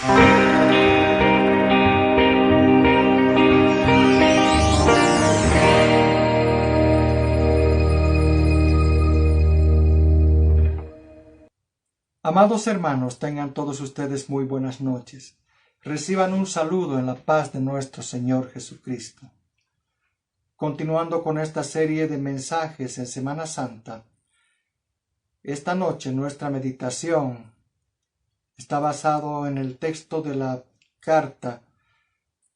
Amados hermanos, tengan todos ustedes muy buenas noches. Reciban un saludo en la paz de nuestro Señor Jesucristo. Continuando con esta serie de mensajes en Semana Santa, esta noche nuestra meditación está basado en el texto de la carta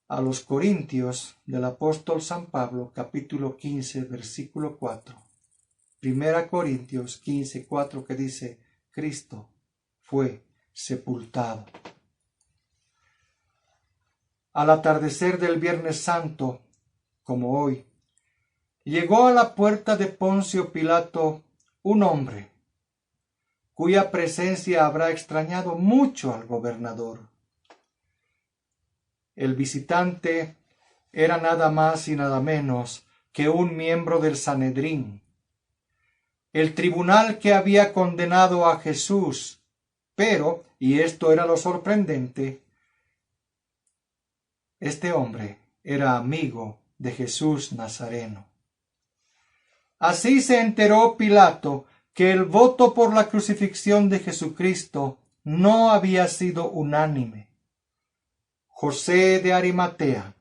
a los Corintios del apóstol San Pablo, capítulo 15, versículo 4. Primera Corintios 15, 4, que dice: Cristo fue sepultado. Al atardecer del Viernes Santo, como hoy, llegó a la puerta de Poncio Pilato un hombre, cuya presencia habrá extrañado mucho al gobernador. El visitante era nada más y nada menos que un miembro del Sanedrín, el tribunal que había condenado a Jesús. Pero, y esto era lo sorprendente, este hombre era amigo de Jesús Nazareno. Así se enteró Pilato que el voto por la crucifixión de Jesucristo no había sido unánime. José de Arimatea,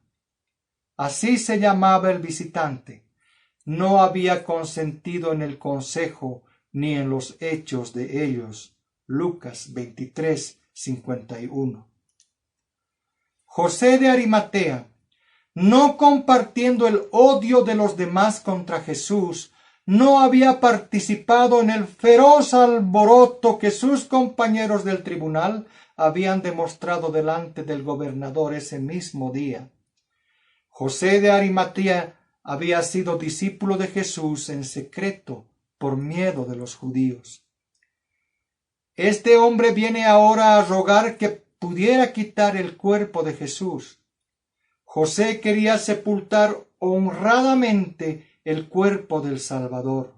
así se llamaba el visitante, no había consentido en el consejo ni en los hechos de ellos. Lucas 23, 51. José de Arimatea, no compartiendo el odio de los demás contra Jesús, no había participado en el feroz alboroto que sus compañeros del tribunal habían demostrado delante del gobernador ese mismo día. José de Arimatea había sido discípulo de Jesús en secreto por miedo de los judíos. Este hombre viene ahora a rogar que pudiera quitar el cuerpo de Jesús. José quería sepultar honradamente el cuerpo del Salvador.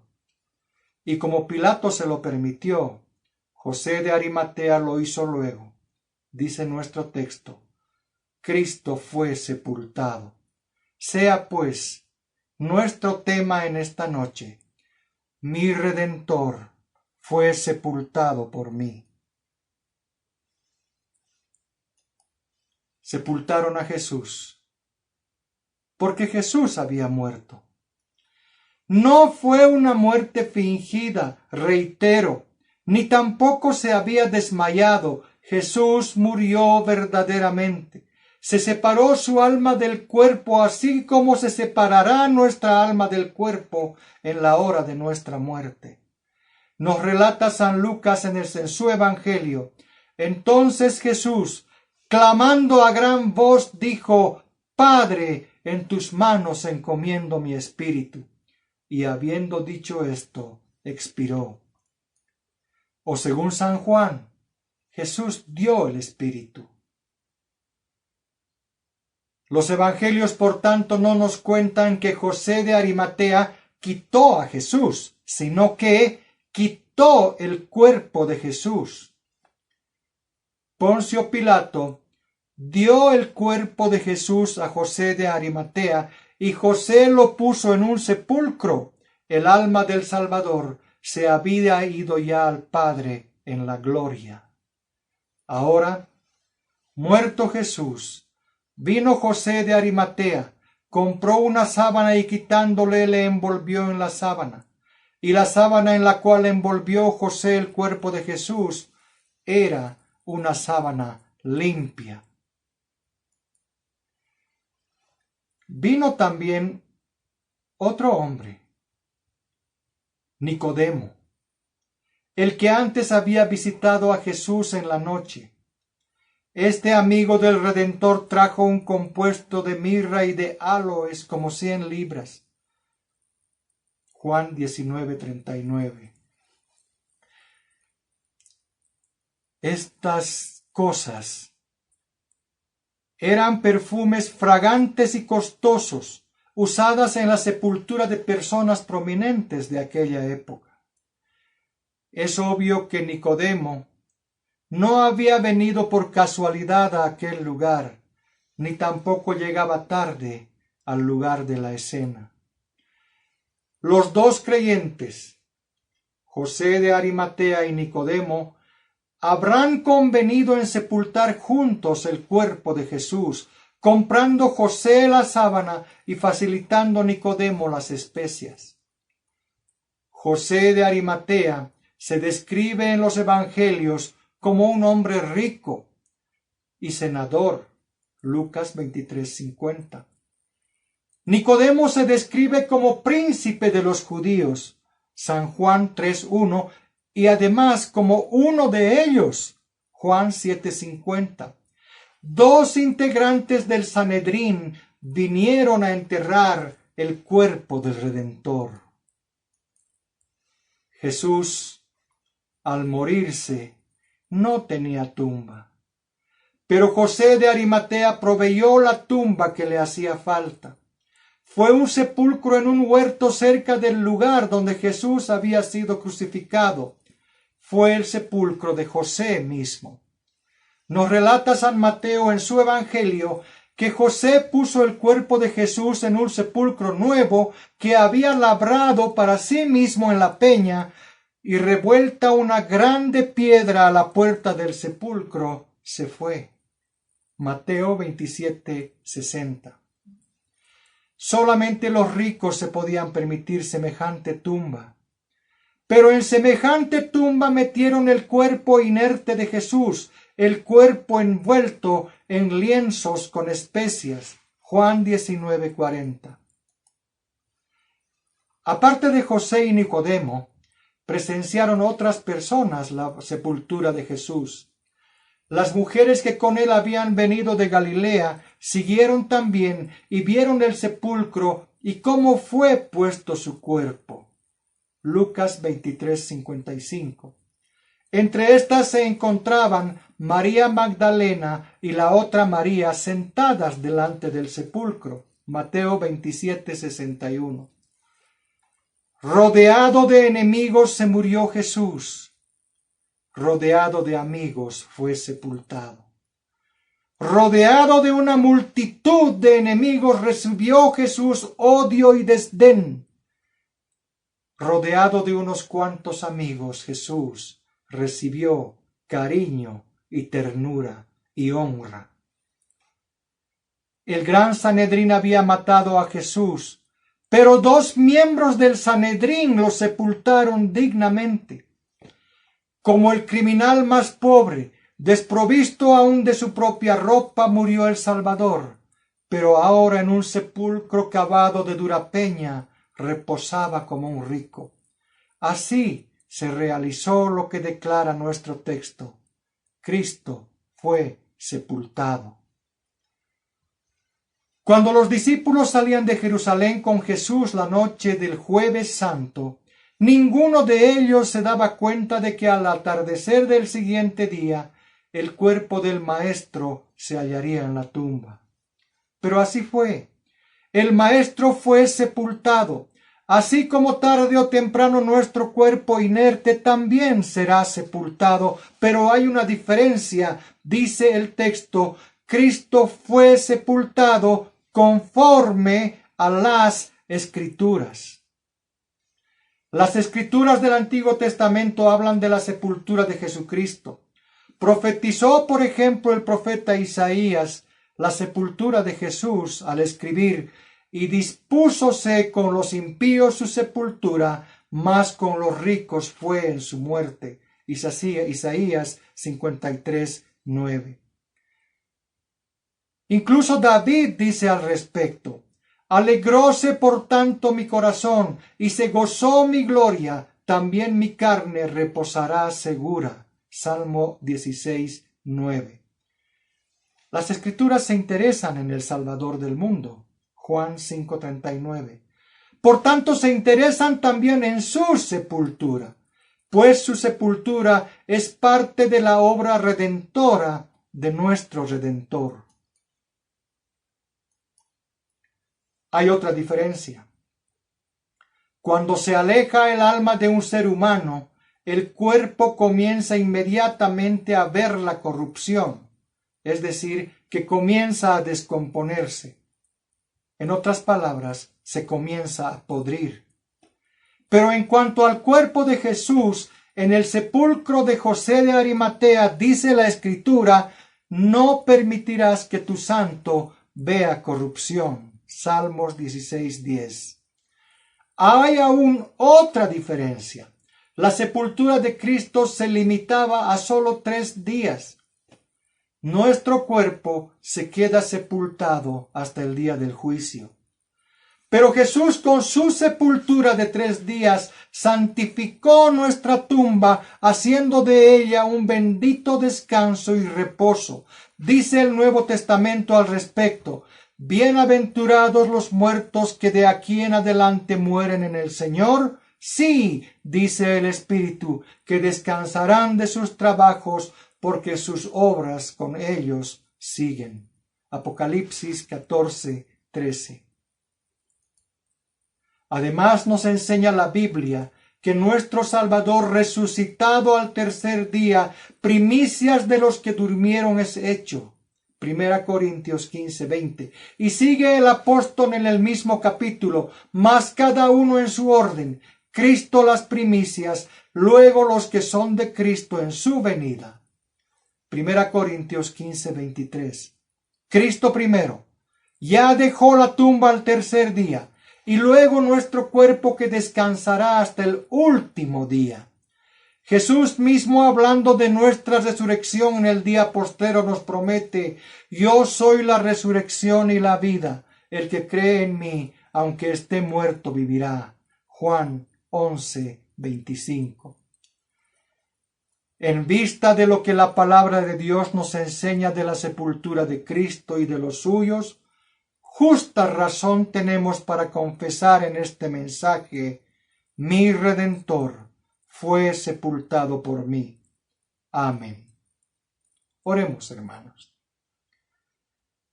Y como Pilato se lo permitió, José de Arimatea lo hizo luego. Dice nuestro texto: Cristo fue sepultado. Sea pues nuestro tema en esta noche: mi Redentor fue sepultado por mí. Sepultaron a Jesús porque Jesús había muerto. No fue una muerte fingida, reitero, ni tampoco se había desmayado. Jesús murió verdaderamente. Se separó su alma del cuerpo, así como se separará nuestra alma del cuerpo en la hora de nuestra muerte. Nos relata San Lucas en su Evangelio. Entonces Jesús, clamando a gran voz, dijo: Padre, en tus manos encomiendo mi espíritu. Y habiendo dicho esto, expiró. O según San Juan, Jesús dio el espíritu. Los evangelios, por tanto, no nos cuentan que José de Arimatea quitó a Jesús, sino que quitó el cuerpo de Jesús. Poncio Pilato dio el cuerpo de Jesús a José de Arimatea y José lo puso en un sepulcro. El alma del Salvador se había ido ya al Padre en la gloria. Ahora, muerto Jesús, vino José de Arimatea, compró una sábana y quitándole le envolvió en la sábana. Y la sábana en la cual envolvió José el cuerpo de Jesús era una sábana limpia. Vino también otro hombre, Nicodemo, el que antes había visitado a Jesús en la noche. Este amigo del Redentor trajo un compuesto de mirra y de áloes como 100 libras. Juan 19:39. Estas cosas eran perfumes fragantes y costosos, usadas en la sepultura de personas prominentes de aquella época. Es obvio que Nicodemo no había venido por casualidad a aquel lugar, ni tampoco llegaba tarde al lugar de la escena. Los dos creyentes, José de Arimatea y Nicodemo, habrán convenido en sepultar juntos el cuerpo de Jesús, comprando José la sábana y facilitando Nicodemo las especias. José de Arimatea se describe en los evangelios como un hombre rico y senador, Lucas 23:50. Nicodemo se describe como príncipe de los judíos, San Juan 3:1, y además como uno de ellos, Juan 7:50. Dos integrantes del Sanedrín vinieron a enterrar el cuerpo del Redentor. Jesús, al morirse, no tenía tumba, pero José de Arimatea proveyó la tumba que le hacía falta. Fue un sepulcro en un huerto cerca del lugar donde Jesús había sido crucificado. Fue el sepulcro de José mismo. Nos relata San Mateo en su Evangelio que José puso el cuerpo de Jesús en un sepulcro nuevo que había labrado para sí mismo en la peña, y revuelta una grande piedra a la puerta del sepulcro, se fue. Mateo 27:60. Solamente los ricos se podían permitir semejante tumba. Pero en semejante tumba metieron el cuerpo inerte de Jesús, el cuerpo envuelto en lienzos con especias. Juan 19:40. Aparte de José y Nicodemo, presenciaron otras personas la sepultura de Jesús. Las mujeres que con él habían venido de Galilea siguieron también y vieron el sepulcro y cómo fue puesto su cuerpo. Lucas 23:55. Entre estas se encontraban María Magdalena y la otra María sentadas delante del sepulcro. Mateo 27:61. Rodeado de enemigos se murió Jesús. Rodeado de amigos fue sepultado. Rodeado de una multitud de enemigos recibió Jesús odio y desdén. Rodeado de unos cuantos amigos, Jesús recibió cariño y ternura y honra. El gran Sanedrín había matado a Jesús, pero dos miembros del Sanedrín lo sepultaron dignamente. Como el criminal más pobre, desprovisto aún de su propia ropa, murió el Salvador, pero ahora en un sepulcro cavado de dura peña reposaba como un rico. Así se realizó lo que declara nuestro texto. Cristo fue sepultado. Cuando los discípulos salían de Jerusalén con Jesús la noche del Jueves Santo, ninguno de ellos se daba cuenta de que al atardecer del siguiente día el cuerpo del Maestro se hallaría en la tumba. Pero así fue. El Maestro fue sepultado. Así como tarde o temprano nuestro cuerpo inerte también será sepultado. Pero hay una diferencia. Dice el texto: Cristo fue sepultado conforme a las Escrituras. Las Escrituras del Antiguo Testamento hablan de la sepultura de Jesucristo. Profetizó, por ejemplo, el profeta Isaías la sepultura de Jesús al escribir: y dispúsose con los impíos su sepultura, mas con los ricos fue en su muerte. Isaías 53:9. Incluso David dice al respecto: alegróse por tanto mi corazón, y se gozó mi gloria, también mi carne reposará segura. Salmo 16:9. Las Escrituras se interesan en el Salvador del mundo. Juan 5:39. Por tanto, se interesan también en su sepultura, pues su sepultura es parte de la obra redentora de nuestro Redentor. Hay otra diferencia. Cuando se aleja el alma de un ser humano, el cuerpo comienza inmediatamente a ver la corrupción, es decir, que comienza a descomponerse. En otras palabras, se comienza a podrir. Pero en cuanto al cuerpo de Jesús, en el sepulcro de José de Arimatea, dice la Escritura, no permitirás que tu santo vea corrupción. Salmos 16:10. Hay aún otra diferencia. La sepultura de Cristo se limitaba a solo 3 días. Nuestro cuerpo se queda sepultado hasta el día del juicio. Pero Jesús, con su sepultura de 3 días, santificó nuestra tumba, haciendo de ella un bendito descanso y reposo. Dice el Nuevo Testamento al respecto: bienaventurados los muertos que de aquí en adelante mueren en el Señor. Sí, dice el Espíritu, que descansarán de sus trabajos, porque sus obras con ellos siguen. Apocalipsis 14:13. Además nos enseña la Biblia que nuestro Salvador, resucitado al tercer día, primicias de los que durmieron es hecho. 1 Corintios 15:20. Y sigue el apóstol en el mismo capítulo: mas cada uno en su orden, Cristo las primicias, luego los que son de Cristo en su venida. 1 Corintios 15:23. Cristo primero, ya dejó la tumba al tercer día, y luego nuestro cuerpo que descansará hasta el último día. Jesús mismo, hablando de nuestra resurrección en el día postrero, nos promete: yo soy la resurrección y la vida. El que cree en mí, aunque esté muerto, vivirá. Juan 11:25. En vista de lo que la palabra de Dios nos enseña de la sepultura de Cristo y de los suyos, justa razón tenemos para confesar en este mensaje: mi Redentor fue sepultado por mí. Amén. Oremos, hermanos.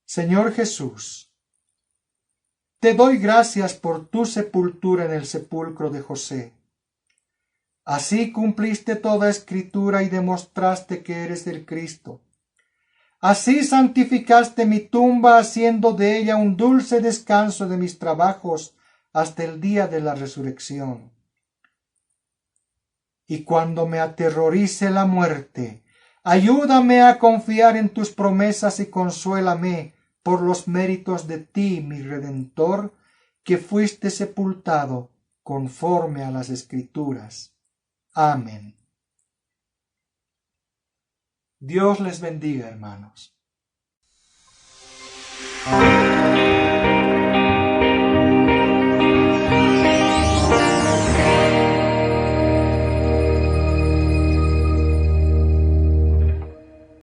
Señor Jesús, te doy gracias por tu sepultura en el sepulcro de José. Así cumpliste toda escritura y demostraste que eres el Cristo. Así santificaste mi tumba, haciendo de ella un dulce descanso de mis trabajos hasta el día de la resurrección. Y cuando me aterrorice la muerte, ayúdame a confiar en tus promesas y consuélame por los méritos de ti, mi Redentor, que fuiste sepultado conforme a las Escrituras. Amén. Dios les bendiga, hermanos.